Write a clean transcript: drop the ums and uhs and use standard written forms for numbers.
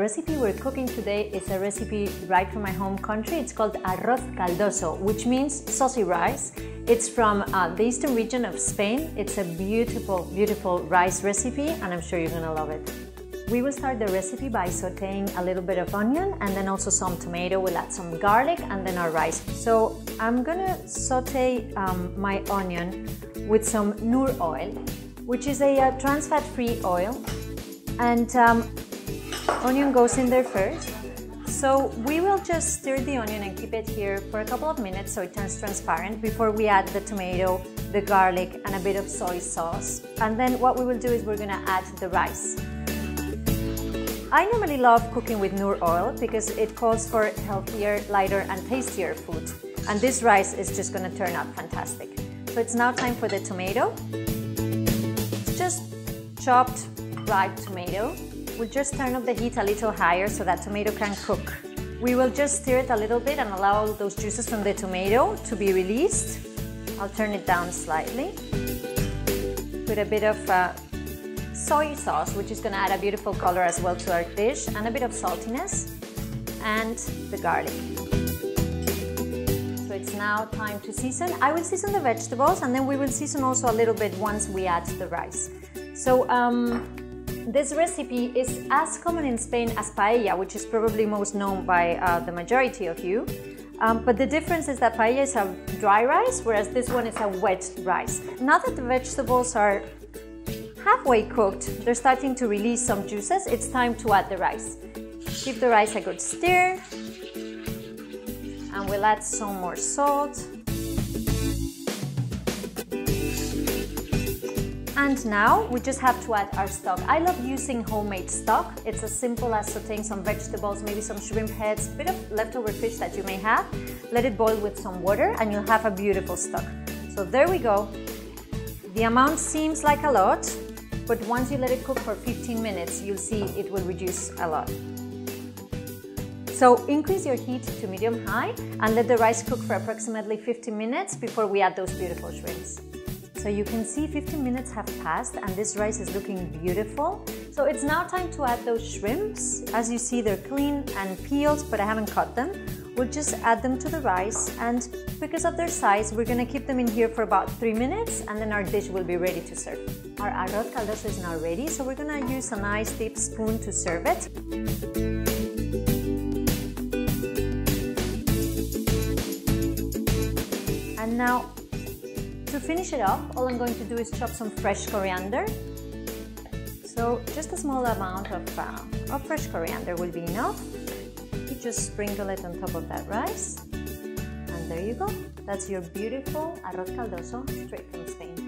recipe we're cooking today is a recipe right from my home country. It's called Arroz Caldoso, which means saucy rice. It's from the eastern region of Spain. It's a beautiful, beautiful rice recipe, and I'm sure you're gonna love it. We will start the recipe by sauteing a little bit of onion and then also some tomato. We'll add some garlic and then our rice. So I'm gonna saute my onion with some noor oil, which is a trans fat-free oil. And onion goes in there first. So we will just stir the onion and keep it here for a couple of minutes so it turns transparent before we add the tomato, the garlic, and a bit of soy sauce. And then what we will do is we're gonna add the rice. I normally love cooking with noor oil because it calls for healthier, lighter, and tastier food. And this rice is just gonna turn out fantastic. So it's now time for the tomato. It's just chopped ripe tomato. We'll just turn up the heat a little higher so that tomato can cook. We will just stir it a little bit and allow those juices from the tomato to be released. I'll turn it down slightly. Put a bit of soy sauce, which is gonna add a beautiful color as well to our dish, and a bit of saltiness, and the garlic. So it's now time to season. I will season the vegetables and then we will season also a little bit once we add the rice. So this recipe is as common in Spain as paella, which is probably most known by the majority of you. But the difference is that paella is a dry rice, whereas this one is a wet rice. Now that the vegetables are halfway cooked, they're starting to release some juices, it's time to add the rice. Give the rice a good stir, and we'll add some more salt. And now we just have to add our stock. I love using homemade stock. It's as simple as sauteing some vegetables, maybe some shrimp heads, a bit of leftover fish that you may have. Let it boil with some water and you'll have a beautiful stock. So there we go. The amount seems like a lot, but once you let it cook for 15 minutes, you'll see it will reduce a lot. So increase your heat to medium-high and let the rice cook for approximately 15 minutes before we add those beautiful shrimps. So you can see 15 minutes have passed and this rice is looking beautiful. So it's now time to add those shrimps. As you see, they're clean and peeled, but I haven't cut them. We'll just add them to the rice, and because of their size, we're gonna keep them in here for about 3 minutes and then our dish will be ready to serve. Our arroz caldoso is now ready, so we're gonna use a nice deep spoon to serve it. And now, to finish it off, all I'm going to do is chop some fresh coriander. So just a small amount of fresh coriander will be enough. You just sprinkle it on top of that rice. And there you go. That's your beautiful arroz caldoso straight from Spain.